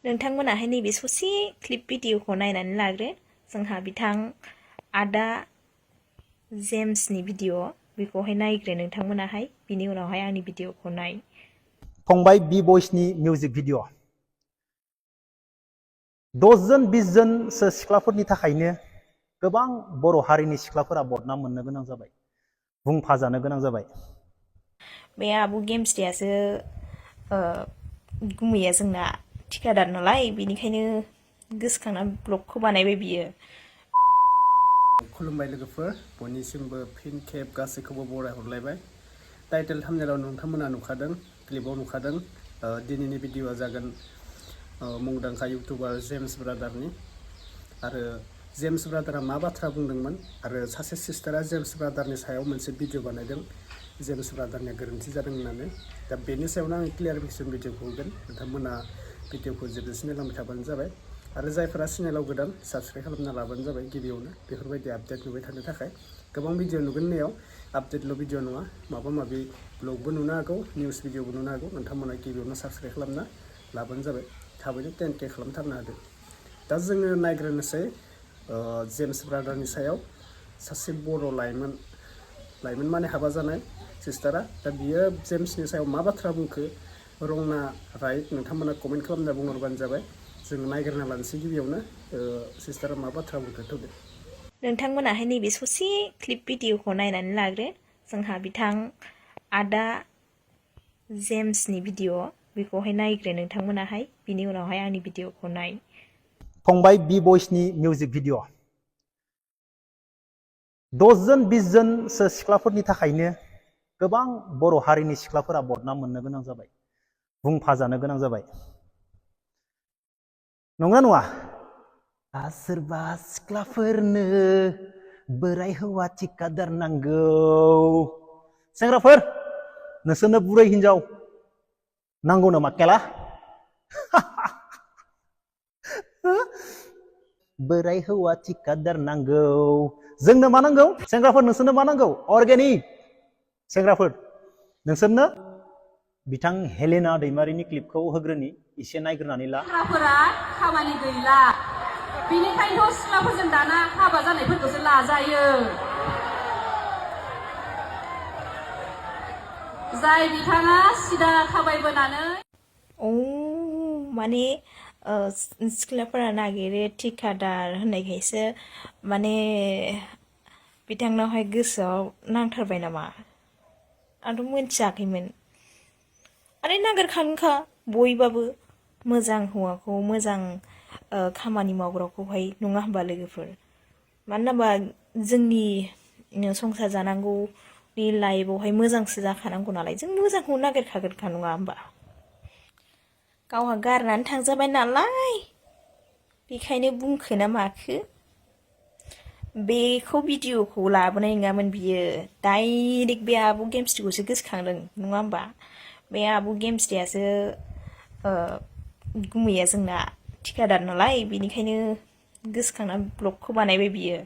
नोंथांमोनाहाय नैबे ससे क्लिप भिडिअखौ नायनानै लाग्रो जोंहा बिथां आदा जेम्सनि भिडिअ बेखौहाय नायग्रो नोंथांमोनाहाय बिनि उनावहाय आंनि भिडिअखौ नाय फंबाय बि बयसनि मिउजिक भिडिअ 10 जन 20 जनसो सिख्लाफोरनि थाखायनो गोबां बर' हारिनि सिख्लाफोरा बदनाम मोननो गोनां जाबाय बुंफाजानो गोनां जाबाय बे आब' गेम्सटियासो गुमैया जोंना थिखादार नालाय बेनिखायनो गोसोखांना ब्लगखौ बानायबाय बियो खुलुमबाय लोगोफोर बयनिसिमबो फिन खेब गासैखौबो बरायहरलायबाय टाइटेल थाम्बनेलाव नोंथांमोना नुखादों क्लिपाव नुखादों दिनैनि भिडिअआ जागोन मुंदांखा इउटुबार जेम्स ब्रादारनि आरो जेम्स ब्रादारा मा बाथ्रा बुंदोंमोन आरो सासे सिस्टारा जेम्स ब्रादारनि सायाव मोनसे भिडिअ बानायदों जेम्स ब्रादारनिया गोरोन्थि जादों होननानै दा बेनि सायावनो आं क्लियारिफिकेसन भिडिअखौ होगोन नोंथांमोना भिडिअखौ जोबजासिम नायलांबाय थाबानो जाबाय आरो जायफोरा चेनेलाव गोदान साबस्क्राइब खालामना लाबानो जाबाय गिबियावनो बेफोरबायदि आपडेट नुबाय थानो थाखाय गोबां भिडिअ नुगोन होननायाव आपडेटल' भिडिअ नङा माबा माबि ब्लगबो नुनो हागौ निउस भिडिअबो नुनो हागौ नोंथांमोना गिबियावनो साबस्क्राइब खालामना लाबानो जाबाय थाबैनो 10K खालामथारनो हादो दा जोङो नायग्रोनोसै जेम्स ब्रादारनि सायाव सासे बर' लाइमोन माने हाबा जानाय सिस्टारा दा बियो जेम्सनि सायाव मा बाथ्रा बुंखो रंना राइट नोंथांमोना कमेन्ट खालामना बुंहरबानो जाबाय जों नायग्रोना लानोसै गिबियावनो सिस्टारा मा बाथ्रा बुंखो थौदो नोंथांमोनाहाय नैबे ससे क्लिप भिडिअखौ नायनानै लाग्रो जोंहा बिथां आदा जेम्सनि भिडिअ बेखौहाय नायग्रो नोंथांमोनाहाय बिनि उनावहाय आंनि भिडिअखौ नाय फंबाय बि बयसनि मिउजिक भिडिअ 10 जन 20 जनसो सिख्लाफोरनि थाखायनो गोबां बर' हारिनि सिख्लाफोरा बदनाम मोननो गोनां जाबाय बुंफाजानो गोनां जाबाय नंगौना नङा सोरबा सिख्लाफोरनो बोराय हौवा थिकादार नांगौ सेंग्राफोर नोंसोरनो बुरै हिनजाव नांगौ नामा केला बोराय हौवा थिकादार नांगौ जोंनो मा नांगौ सेंग्राफोर नोंसोरनो मा नांगौ अर्गेनिक सेंग्राफोर नोंसोरनो बिथां हेलेना दैमारिनि क्लिपखौ होग्रोनि एसे नायग्रोनानै ला सिख्लाफोरा खामानि गैला बिनिखायनोथ' सिख्लाफोरजों दाना हाबा जानायफोरखौसो लाजायो जाय बिथाङा सिदा थाबायबोनानै माने सिख्लाफोरा नागिरो थिकादार होननायखायसो माने बिथांनावहाय गोसोआव नांथारबाय नामा आंथ' मोनथियाखैमोन आरे नागिरखागोनखा बयबाबो मोजां हौवाखौ मोजां खामानि मावग्राखौहाय नङा होमबा लोगोफोर मानो होनबा जोंनि संसार जानांगौनि लाइफआवहाय मोजांसो जाखानांगौ नालाय जों मोजांखौ नागिरखागोनखा नङा होमबा गावहा गारनानै थांजाबाय नालाय बेखायनो बुंखो ना माखो बेखौ भिडिअखौ लाबोनाय नङामोन बियो डाइरेक्ट बे आब' गेम्सटिखौसो गोसोखांदों नङा होमबा बे आब' गेम्सटियासो गुमैया जोंना थिकादार नालाय बेनिखायनो गोसोखांना ब्लगखौ बानायबाय बियो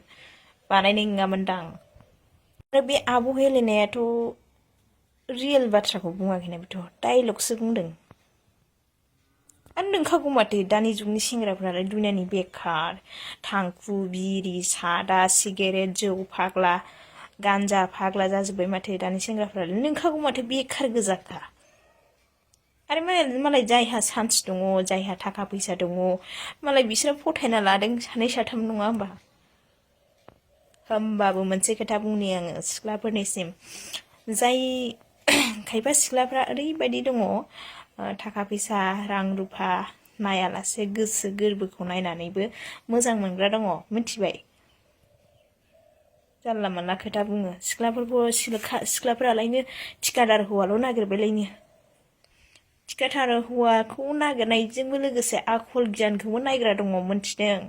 बानायनाय नङामोनदां आरो बे आब' हेलेनायाथ' रियेल बाथ्राखौ बुङाखैना बेथ' डाइलगसो बुंदों आरो नोंखागौ माथो दानि जुगनि सेंग्राफ्रालाय दुनियानि बेखार थांखु बिरि सादा सिगारेट जौ फाग्ला गान्जा फाग्ला जाजोब्बाय माथो दानि सेंग्राफ्रालाय नोंखागौ माथो बेखार गोजाखा आरो मालाय जायहा चान्स दङ जायहा थाखा फैसा दङ मालाय बिसोरो फथायना लादों सानै साथाम नङा होमबा होमबाबो मोनसे खोथा बुंनि आङो सिख्लाफोरनिसिम जाय खायफा सिख्लाफ्रा ओरैबायदि दङ थाखा फैसा रां रुफा नायालासे गोसो गोरबोखौ नायनानैबो मोजां मोनग्रा दङ मिथिबाय जानला मानला खोथा बुङो सिख्लाफोरालायनो थिकादार हौवाल' नागिरबायलायनो थिकादार हौवाखौ नागिरनायजोंबो लोगोसे आखल गियानखौबो नायग्रा दङ मोनथिदों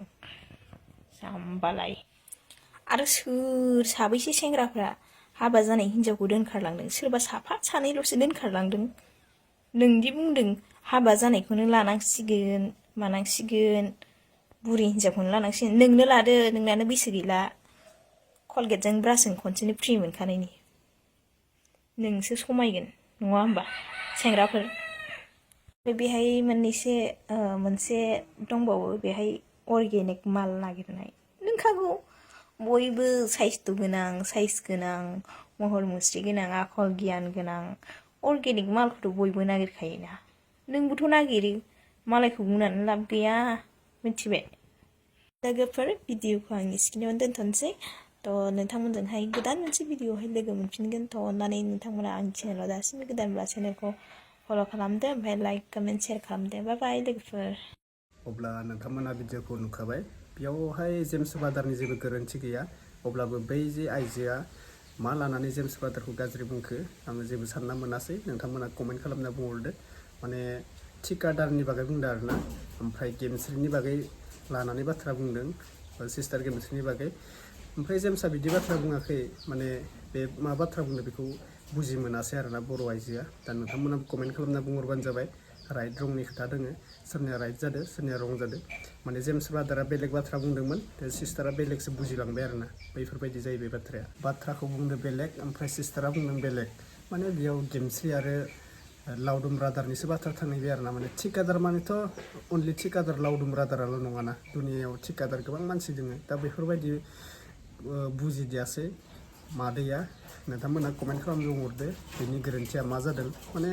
जाम्बालाय आरो सोर साबैसे सेंग्राफ्रा हाबा जानाय हिनजावखौ दोनखारलांदों सोरबा साफा सानैल'सो दोनखारलांदों नोंदि बुंदों हाबा जानायखौनो लानांसिगोन मानांसिगोन बुरि हिनजावखौनो लानांसिगोन नोंनो लादो नोंनानो बैसो गैला कलगेटजों ब्रासजों खनसेनो फ्रि मोनखानायनि नोंसो समायगोन नङा होमबा सेंग्राफोर बेहाय मोनसे दंबावो बेहाय अर्गेनिक माल नागिरनाय नोंखागौ बयबो साइसथ' गोनां साइज गोनां महर मुस्रि गोनां आखल गियान गोनां अर्गेनिक मालखौथ' बयबो नागिरखायोना नोंबोथ' नागिरो मालायखौ बुंनानै लाब गैया मिथिबाय लोगोफोर भिडिअखौ आं एसेखिनियावनो दोनथ'नोसै थ' नोंथांमोनजोंहाय गोदान मोनसे भिडिअआवहाय लोगो मोनफिनगोन थ' अननानै नोंथांमोना आंनि चेनेलाव दासिमबो गोदानब्ला चेनेलखौ फल' खालामदो ओमफ्राय लाइक कमेन्ट शेयार खालामदो बाय लोगोफोर अब्ला नोंथांमोना भिडिअखौ नुखाबाय बेयावहाय जेम्स ब्रादारनि जेबो गोरोन्थि गैया अब्लाबो बै जे आइजोआ मा लानानै जेम्स ब्रादारखौ गाज्रि बुंखो आङो जेबो सानना मोनासै नोंथांमोना कमेन्ट खालामना बुंहरदो माने थिकादारनि बागै बुंदों आरोना ओमफ्राय गेमस्रिनि बागै लानानै बाथ्रा बुंदों सिस्टार गेमस्रिनि बागै ओमफ्राय जेम्सआ बिदि बाथ्रा बुङाखै माने बे मा बाथ्रा बुंदों बेखौ बुजि मोनासै आरोना बर' आइजोआ दा नोंथांमोना कमेन्ट खालामना बुंहरबानो जाबाय राइट रंनि खोथा दोङो सोरनिया राइट जादों सोरनिया रं जादों माने जेम्स ब्रादारा बेलेग बाथ्रा बुंदोंमोन सिस्टारा बेलेगसो बुजिलांबाय आरोना बैफोरबायदि जायो बे बाथ्राखौ बुंदों बेलेग ओमफ्राय सिस्टारा बुंदों बेलेग माने बेयाव गेमस्रि आरो लावदुम ब्रादारनिसो बाथ्रा थांनायबाय आरोना माने थिकादार मानेथ' अनलि थिकादार लावदुम ब्रादाराल' नङाना दुनियायाव थिकादार गोबां मानसि दोङो दा बेफोरबायदि बुजिदियासै मादैया नोंथांमोना कमेन्ट खालामना बुंहरदो बेनि गोरोन्थिया मा जादों माने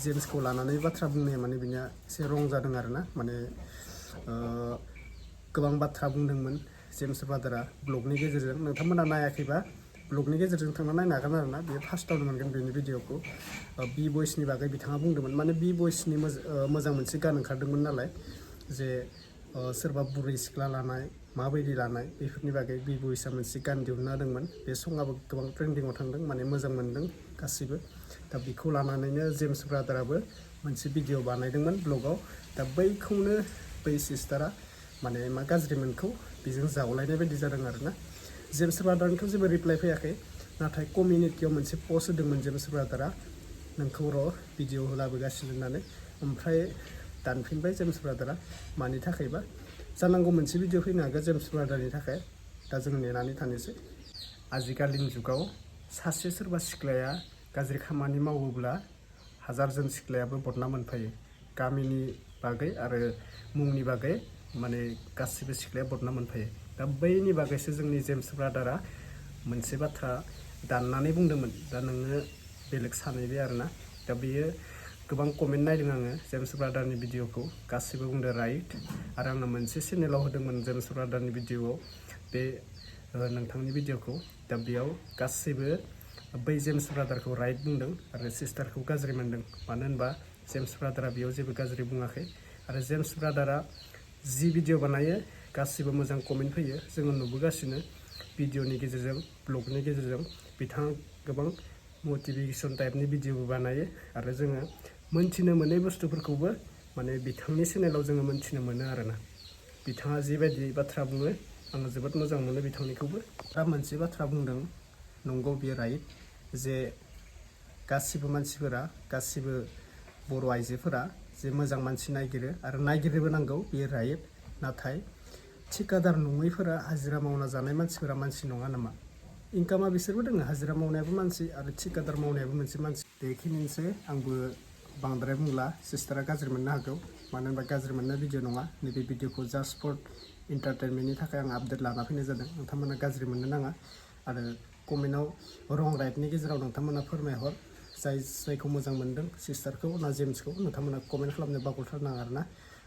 जेम्सखौ लानानै बाथ्रा बुंनाया माने बिनिया एसे रं जादों आरोना माने गोबां बाथ्रा बुंदोंमोन जेम्स ब्रादारा ब्लगनि गेजेरजों नोंथांमोना नायाखैबा ब्लगनि गेजेरजों थांना नायनो हागोन आरोना बेयो फार्स्टआवनो मोनगोन बेनि भिडिअखौ बि बयसनि बागै बिथाङा बुंदोंमोन माने बि बयसनि मोजां मोनसे गान ओंखारदोंमोन नालाय जे सोरबा बुरै सिख्ला लानाय माबायदि लानाय बेफोरनि बागै बि बयसआ मोनसे गान दिहुनना होदोंमोन बे सङाबो गोबां ट्रेन्डिङाव थांदों माने मोजां मोनदों गासिबो दा बेखौ लानानैनो जेम्स ब्रादाराबो मोनसे भिडिअ बानायदोंमोन ब्लगाव दा बैखौनो बै सिस्टारा माने मा गाज्रि मोनखौ बेजों जावलायनाय बायदि जादों आरोना जेम्स ब्रादारनिथ' जेबो रिप्लाइ फैयाखै नाथाय कमिउनिटियाव मोनसे पस्ट होदोंमोन जेम्स ब्रादारा नोंखौ र' भिडिअ लाबोगासिनो होननानै ओमफ्राय दानफिनबाय जेम्स ब्रादारा मानि थाखायबा जानांगौ मोनसे भिडिअ फैनो हागौ जेम्स ब्रादारनि थाखाय दा जों नेनानै थानोसै आजिखालिनि जुगाव सासे सोरबा सिख्लाया गाज्रि खामानि मावोब्ला हाजारजन सिख्लायाबो बदनाम मोनफायो गामिनि बागै आरो मुंनि बागै माने गासिबो सिख्लाया बदनाम मोनफायो दा बैनि बागैसो जोंनि जेम्स ब्रादारा मोनसे बाथ्रा दाननानै बुंदोंमोन दा नोङो बेलेग सानैबाय आरोना दा बेयो गोबां कमेन्ट नायदों आङो जेम्स ब्रादारनि भिडिअखौ गासिबो बुंदों राइट आरो आङो मोनसे चेनेलाव होदोंमोन जेम्स ब्रादारनि भिडिअआव बे नोंथांनि भिडिअखौ दा बेयाव गासैबो बै जेम्स ब्रादारखौ राइट बुंदों आरो सिस्टारखौ गाज्रि मोनदों मानो होनबा जेम्स ब्रादारा बेयाव जेबो गाज्रि बुङाखै आरो जेम्स ब्रादारा जि भिडिअ बानायो गासिबो मोजां कमेन्ट फैयो जोङो नुबोगासिनो भिडिअनि गेजेरजों ब्लगनि गेजेरजों बिथाङा गोबां मटिभेसन टाइपनि भिडिअबो बानायो आरो जोङो मोनथिनो मोनै बुस्थुफोरखौबो माने बिथांनि चेनेलाव जोङो मोनथिनो मोनो आरोना बिथाङा जिबायदि बाथ्रा बुङो आङो जोबोद मोजां मोनो बिथांनिखौबो दा मोनसे बाथ्रा बुंदों नंगौ बेयो राइट जे गासिबो मानसिफोरा गासिबो बर' आइजोफोरा जे मोजां मानसि नागिरो आरो नागिरनोबो नांगौ बेयो राइट नाथाय थिकादार नङैफोरा हाजिरा मावना जानाय मानसिफोरा मानसि नङा नामा इनकामा बिसोरबो दोङो हाजिरा मावनायाबो मानसि आरो थिकादार मावनायाबो मोनसे मानसि बेखिनिसै आंबो बांद्राय बुंला सिस्टारा गाज्रि मोननो हागौ मानो होनबा गाज्रि मोननाय भिडिअ नङा नैबे भिडिअखौ जास्ट फर इन्टारटेनमेन्टनि थाखाय आं आपडेट लाना फैनाय जादों नोंथांमोना गाज्रि मोननो नाङा आरो कमेन्टआव रं राइटनि गेजेराव नोंथांमोना फोरमायहर जायखौ मोजां मोनदों सिस्टारखौ ना जेम्सखौ नोंथांमोना कमेन्ट खालामनो बावगारथारनाङा आरोना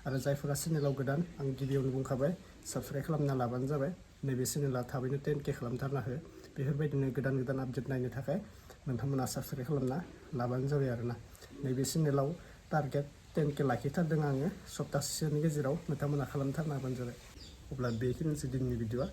आरो जायफोरा चेनेलाव गोदान आं गिबियावनो बुंखाबाय साबस्क्राइब खालामना लाबानो जाबाय नैबे चेनेला थाबैनो 10K खालामथारना हो बेफोरबायदिनो गोदान गोदान आपडेट नायनो थाखाय नोंथांमोना साबस्क्राइब खालामना लाबानो जाबाय आरोना नैबे चेनेलाव टारगेट 10K लाखिथारदों आङो सप्तासेसोनि गेजेराव नोंथांमोना खालामथारना होबानो जाबाय अब्ला बेखिनिसै दिनैनि भिडिअआ